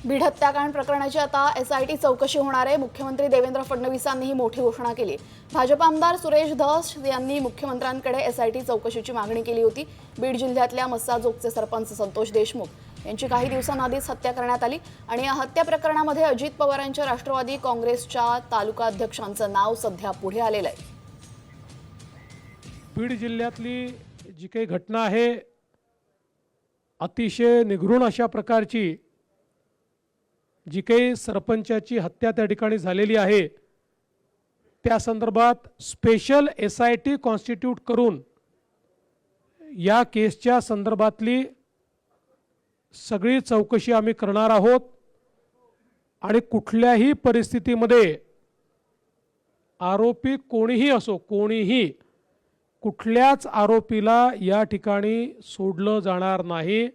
बीड हत्याकांड प्रकरणाची आता एसआयटी चौकशी होणार आहे। मुख्यमंत्री देवेंद्र फडणवीसांनी ही मोठी घोषणा केली। भाजप आमदार सुरेश धस यांनी मुख्यमंत्र्यांकडे एसआयटी चौकशीची मागणी केली होती। बीड जिल्ह्यातल्या मस्साजोगचे सरपंच संतोष देशमुख यांची काही दिवसांआधीच हत्या करण्यात आली आणि या हत्या प्रकरणामध्ये अजित पवारांच्या राष्ट्रवादी काँग्रेसच्या तालुका अध्यक्षांचं नाव सध्या पुढे आलेलं आहे। बीड जिल्ह्यातली जी काही घटना आहे अतिशय निगृण अशा प्रकारची जी काही सरपंचाची हत्या त्या ठिकाणी झालेली आहे, त्या संदर्भात स्पेशल एसआयटी कॉन्स्टिट्यूट करून या केसच्या संदर्भातली सगळी चौकशी आम्ही करणार आहोत आणि कुठल्याही परिस्थितीमध्ये आरोपी कोणीही असो, कोणीही कुठल्याच आरोपीला या ठिकाणी सोडलं जाणार नाही।